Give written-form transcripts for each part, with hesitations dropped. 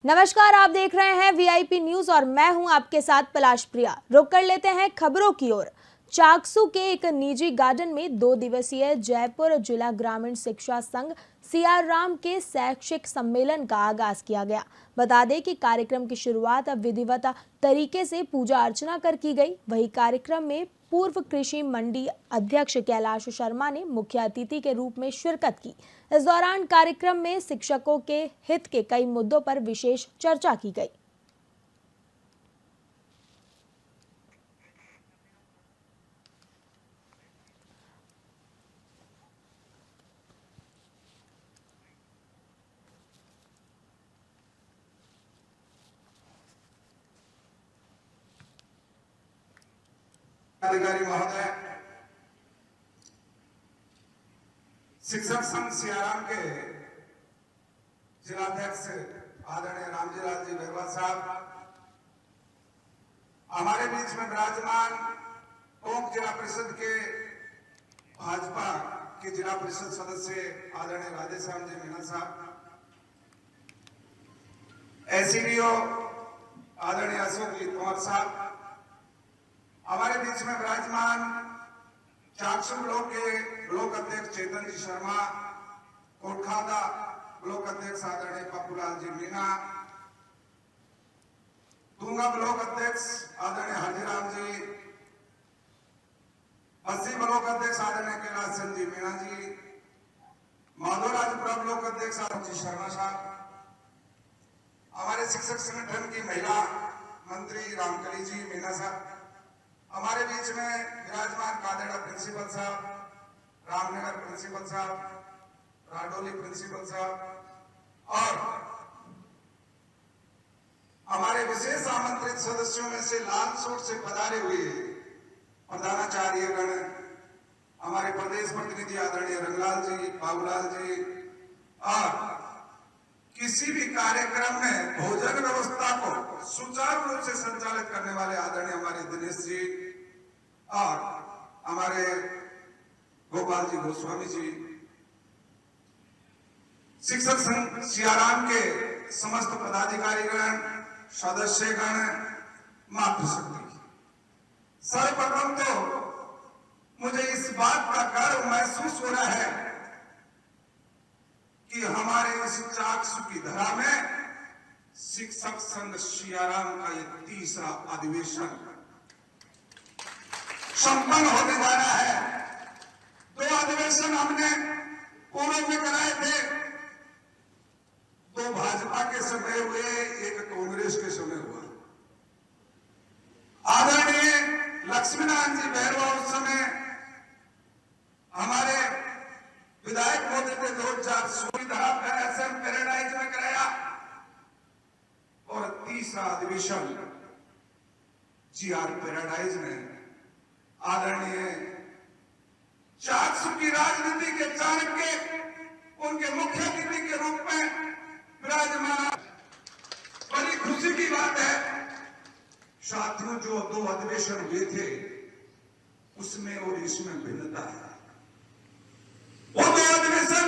नमस्कार, आप देख रहे हैं वीआईपी न्यूज और मैं हूं आपके साथ पलाश प्रिया। रुक कर लेते हैं खबरों की ओर। चाकसू के एक निजी गार्डन में 2 दिवसीय जयपुर जिला ग्रामीण शिक्षा संघ सियाराम के शैक्षिक सम्मेलन का आगाज किया गया। बता दें कि कार्यक्रम की शुरुआत विधिवत तरीके से पूजा अर्चना कर की गई। वही कार्यक्रम में पूर्व कृषि मंडी अध्यक्ष कैलाश शर्मा ने मुख्य अतिथि के रूप में शिरकत की। इस दौरान कार्यक्रम में शिक्षकों के हित के कई मुद्दों पर विशेष चर्चा की गई। अधिकारी महोदय, शिक्षक संघ सियाराम के जिलाध्यक्ष आदरणीय रामजी लाल जी बेरवा साहब, हमारे बीच में विराजमान टोंक जिला परिषद के भाजपा के जिला परिषद सदस्य आदरणीय राधेश्याम जी मीना साहब, एसडीओ आदरणीय अशोक जी कुमार साहब, हमारे बीच में विराजमान चाकसू ब्लॉक के ब्लॉक अध्यक्ष चेतन जी शर्मा, कोटखादा ब्लॉक अध्यक्ष आदरणीय पप्पूलाल जी मीना, दूंगा ब्लॉक अध्यक्ष आदरणीय हरजीराम जी, बस्सी ब्लॉक अध्यक्ष आदरणीय कैलाश चंद जी मीना जी, माधोराजपुरा ब्लॉक अध्यक्ष आदरणीय जी शर्मा साहब, हमारे शिक्षक संगठन की महिला मंत्री रामकली जी मीना साहब, हमारे बीच में विराजमान कादेड़ा प्रिंसिपल साहब, रामनगर प्रिंसिपल साहब, राडोली प्रिंसिपल साहब और हमारे विशेष आमंत्रित सदस्यों में से लाल सूट से पधारे हुए प्रधानाचार्य गण, हमारे प्रदेश प्रतिनिधि आदरणीय रंगलाल जी, बाबूलाल जी और किसी भी कार्यक्रम में भोजन व्यवस्था को सुचारू रूप से संचालित करने वाले आदरणीय हमारे दिनेश जी और हमारे गोपाल जी गोस्वामी जी, शिक्षक संघ सियाराम के समस्त पदाधिकारीगण, सदस्यगण, मातृशक्ति, सर्वप्रथम तो मुझे इस बात का गर्व महसूस हो रहा है कि हमारे इस चाकसू की धरा में शिक्षक संघ सियाराम का ये तीसरा अधिवेशन संपन्न होने जा रहा है। 2 अधिवेशन हमने पूर्व में कराए थे, 2 भाजपा के समय हुए, 1 कांग्रेस के समय हुआ। आदरणीय लक्ष्मीनारायण जी बैरवा उस समय हमारे विधायक मोदी के 2016 पैराडाइज में कराया और तीसरा अधिवेशन जीआर पैराडाइज में आदरणीय चाकसू की राजनीति के चाणक्य उनके मुख्य अतिथि के रूप में विराजमान। बड़ी खुशी की बात है साथियों, जो 2 अधिवेशन हुए थे उसमें और इसमें भिन्नता है। वो 2 अधिवेशन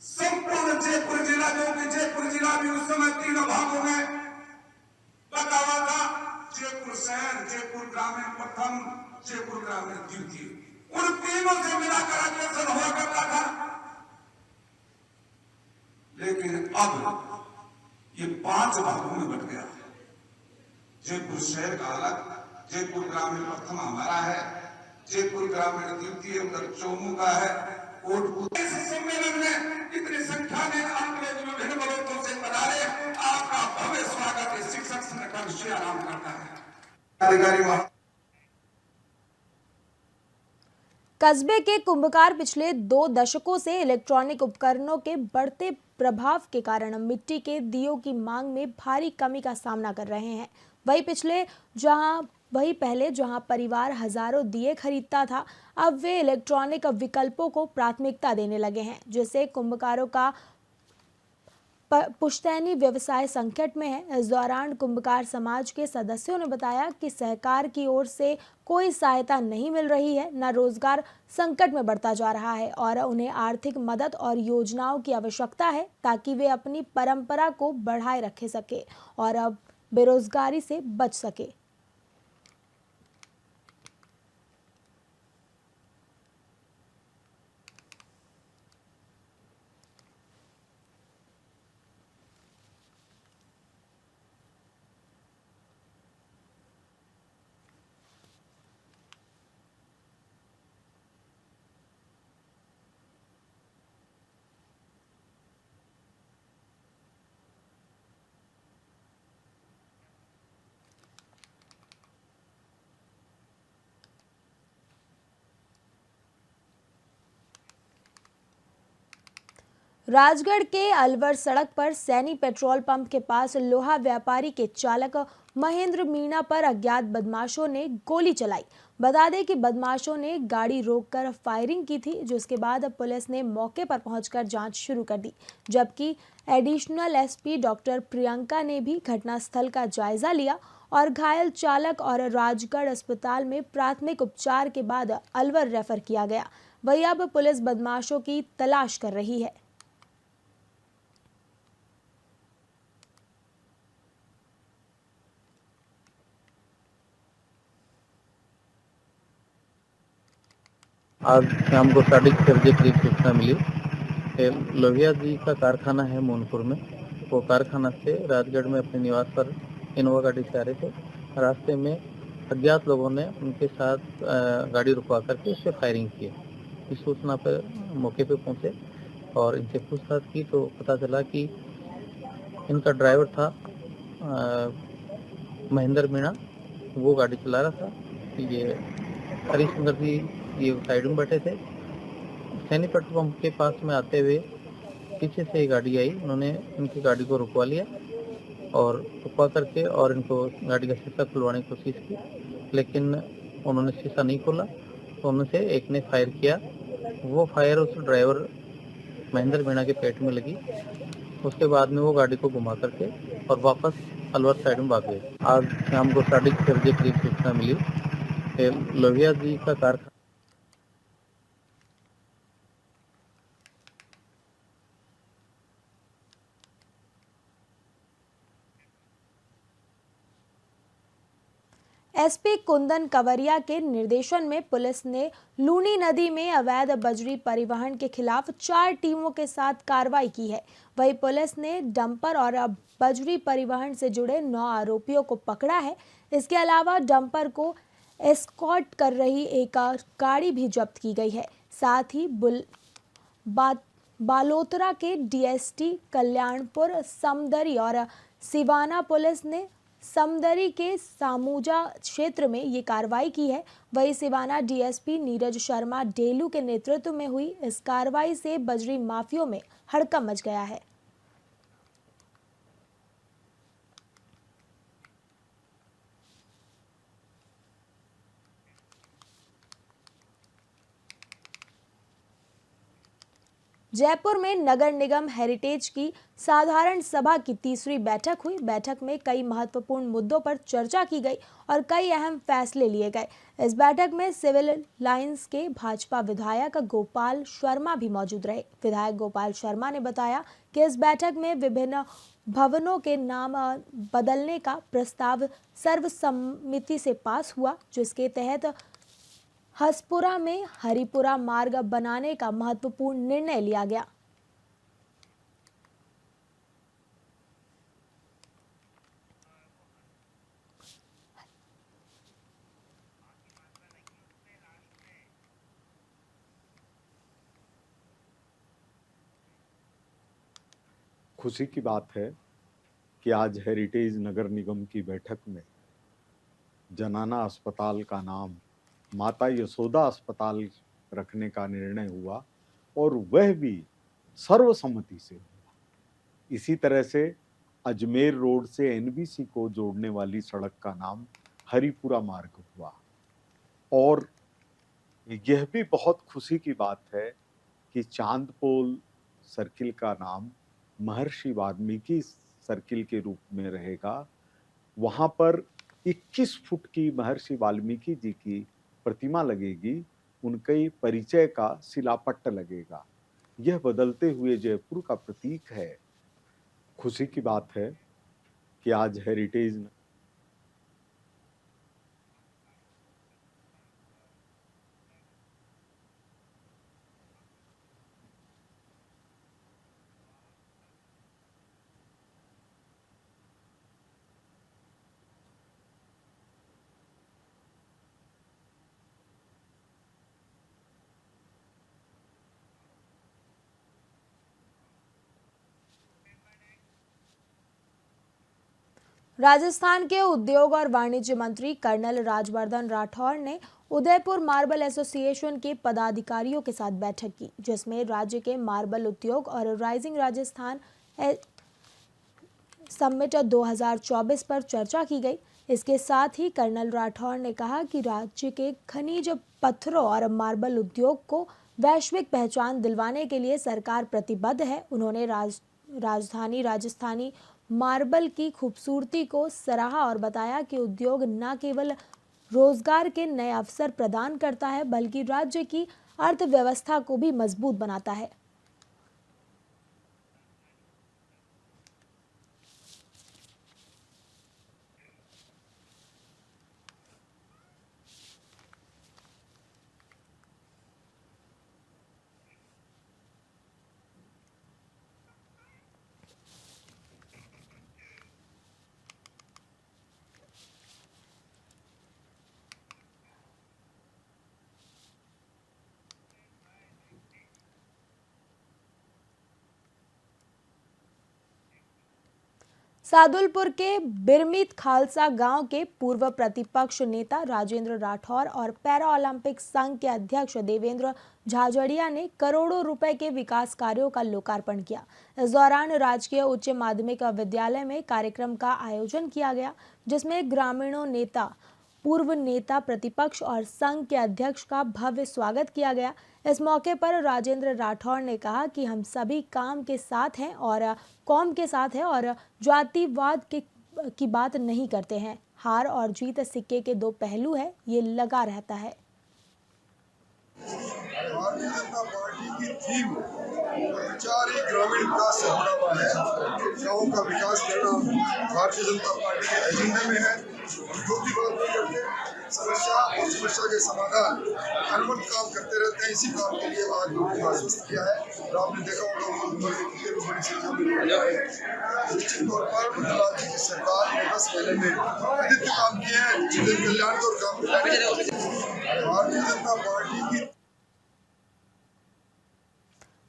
संपूर्ण जयपुर जिला, जो कि जयपुर जिला भी उस समय 3 भागों में बटा हुआ था, जयपुर शहर, जयपुर ग्रामीण प्रथम, जयपुर ग्रामीण द्वितीय, उन तीनों से मिलाकर अधिवेशन हुआ करता था। लेकिन अब ये 5 भागों में बट गया। जयपुर शहर का अलग, जयपुर ग्रामीण प्रथम हमारा है, जयपुर ग्रामीण द्वितीय उधर चौमू का है। इस सम्मेलन में इतनी संख्या में आप लोग विभिन्न ब्लॉकों से पधारे, आपका भव्य स्वागत है। शिक्षक संगठन सियाराम करता है। अधिकारी कस्बे के कुंभकार पिछले 2 दशकों से इलेक्ट्रॉनिक उपकरणों के बढ़ते प्रभाव के कारण मिट्टी के दियों की मांग में भारी कमी का सामना कर रहे हैं। वही पहले जहां परिवार हजारों दिए खरीदता था, अब वे इलेक्ट्रॉनिक विकल्पों को प्राथमिकता देने लगे हैं, जिससे कुंभकारों का पुश्तैनी व्यवसाय संकट में है। इस दौरान कुंभकार समाज के सदस्यों ने बताया कि सरकार की ओर से कोई सहायता नहीं मिल रही है, न रोजगार संकट में बढ़ता जा रहा है और उन्हें आर्थिक मदद और योजनाओं की आवश्यकता है ताकि वे अपनी परंपरा को बढ़ाए रख सके और अब बेरोजगारी से बच सके। राजगढ़ के अलवर सड़क पर सैनी पेट्रोल पंप के पास लोहा व्यापारी के चालक महेंद्र मीणा पर अज्ञात बदमाशों ने गोली चलाई। बता दें कि बदमाशों ने गाड़ी रोककर फायरिंग की थी, जिसके बाद पुलिस ने मौके पर पहुंचकर जांच शुरू कर दी, जबकि एडिशनल एसपी डॉक्टर प्रियंका ने भी घटनास्थल का जायजा लिया और घायल चालक और राजगढ़ अस्पताल में प्राथमिक उपचार के बाद अलवर रेफर किया गया। वहीं अब पुलिस बदमाशों की तलाश कर रही है। आज शाम को 6:30 करीब सूचना मिली कि लोहिया जी का कारखाना है मोनपुर में। वो कारखाना से राजगढ़ में अपने निवास पर इनोवा गाड़ी से आ रहे थे। रास्ते में अज्ञात लोगों ने उनके साथ गाड़ी रुकवा करके उस पर फायरिंग की। इस सूचना पर मौके पे पहुंचे और इनसे पूछताछ की तो पता चला कि इनका ड्राइवर था महेंद्र मीणा, वो गाड़ी चला रहा था। ये हरिशंकर जी ये साइड में बैठे थे। सैनी पेट्रोल पंप के पास में आते हुए पीछे से ही गाड़ी आई, उन्होंने इनकी गाड़ी को रुकवा लिया और रुकवा करके और इनको गाड़ी का शीशा खुलवाने की कोशिश की, लेकिन उन्होंने शीशा नहीं खोला तो उनमें से एक ने फायर किया। वो फायर उस ड्राइवर महेंद्र मीणा के पेट में लगी। उसके बाद में वो गाड़ी को घुमा करके और वापस अलवर साइड में भाग गए। आज शाम को 6:30 करीब सूचना मिली कि लोहिया जी का कारखाना एसपी कुंदन कंवरिया के निर्देशन में पुलिस ने लूनी नदी में अवैध बजरी परिवहन के खिलाफ 4 टीमों के साथ कार्रवाई की है। वहीं पुलिस ने डंपर और बजरी परिवहन से जुड़े 9 आरोपियों को पकड़ा है। इसके अलावा डंपर को एस्कॉर्ट कर रही एक गाड़ी भी जब्त की गई है। साथ ही बालोतरा के डीएसटी कल्याणपुर, समदरी और सिवाना पुलिस ने समदरी के सामूजा क्षेत्र में ये कार्रवाई की है। वहीं सिवाना डीएसपी नीरज शर्मा डेलू के नेतृत्व में हुई इस कार्रवाई से बजरी माफियों में हड़कंप मच गया है। जयपुर में नगर निगम हेरिटेज की साधारण सभा की तीसरी बैठक हुई। बैठक में कई महत्वपूर्ण मुद्दों पर चर्चा की गई और कई अहम फैसले लिए गए। इस बैठक में सिविल लाइंस के भाजपा विधायक गोपाल शर्मा भी मौजूद रहे। विधायक गोपाल शर्मा ने बताया कि इस बैठक में विभिन्न भवनों के नाम बदलने का प्रस्ताव सर्वसम्मति से पास हुआ, जिसके तहत हसपुरा में हरिपुरा मार्ग बनाने का महत्वपूर्ण निर्णय लिया गया। खुशी की बात है कि आज हेरिटेज नगर निगम की बैठक में जनाना अस्पताल का नाम माता यशोदा अस्पताल रखने का निर्णय हुआ और वह भी सर्वसम्मति से हुआ। इसी तरह से अजमेर रोड से एनबीसी को जोड़ने वाली सड़क का नाम हरिपुरा मार्ग हुआ। और यह भी बहुत खुशी की बात है कि चांदपोल सर्किल का नाम महर्षि वाल्मीकि सर्किल के रूप में रहेगा। वहां पर 21 फुट की महर्षि वाल्मीकि जी की प्रतिमा लगेगी, उनके परिचय का शिलापट्ट लगेगा। यह बदलते हुए जयपुर का प्रतीक है। खुशी की बात है कि आज हेरिटेज राजस्थान के उद्योग और वाणिज्य मंत्री कर्नल राज्यवर्धन राठौड़ ने उदयपुर मार्बल एसोसिएशन के पदाधिकारियों के साथ बैठक की, जिसमें राज्य के मार्बल उद्योग और राइजिंग राजस्थान समिट 2024 पर चर्चा की गई। इसके साथ ही कर्नल राठौड़ ने कहा कि राज्य के खनिज पत्थरों और मार्बल उद्योग को वैश्विक पहचान दिलवाने के लिए सरकार प्रतिबद्ध है। उन्होंने राजधानी राजस्थानी मार्बल की खूबसूरती को सराहा और बताया कि उद्योग न केवल रोजगार के नए अवसर प्रदान करता है, बल्कि राज्य की अर्थव्यवस्था को भी मजबूत बनाता है। सादुलपुर के बिरमित खालसा गांव के पूर्व प्रतिपक्ष नेता राजेंद्र राठौर और पैरा ओलंपिक संघ के अध्यक्ष देवेंद्र झाझड़िया ने करोड़ों रुपए के विकास कार्यों का लोकार्पण किया। इस दौरान राजकीय उच्च माध्यमिक विद्यालय में कार्यक्रम का आयोजन किया गया, जिसमें ग्रामीणों नेता, पूर्व नेता प्रतिपक्ष और संघ के अध्यक्ष का भव्य स्वागत किया गया। इस मौके पर राजेंद्र राठौड़ ने कहा कि हम सभी काम के साथ हैं और कौम के साथ हैं और जातिवाद की बात नहीं करते हैं। हार और जीत सिक्के के दो पहलू है, ये लगा रहता है। भारतीय जनता पार्टी की थीम विचार ही ग्रामीण विकास से जुड़ा हुआ है। गाँव का विकास करना भारतीय जनता पार्टी के एजेंडे में है। जो भी बात नहीं करते, समस्या और समस्या के समाधान अनवरत काम करते रहते हैं। इसी काम के लिए आज लोगों को आश्वस्त किया है और आपने देखा होगा बड़ी संख्या में निश्चित तौर पर राज्य की सरकार ने 10 महीने में अधिक काम किए हैं। जन कल्याण और काम भारतीय जनता पार्टी की।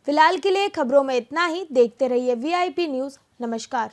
फिलहाल के लिए खबरों में इतना ही। देखते रहिए VIP न्यूज़। नमस्कार।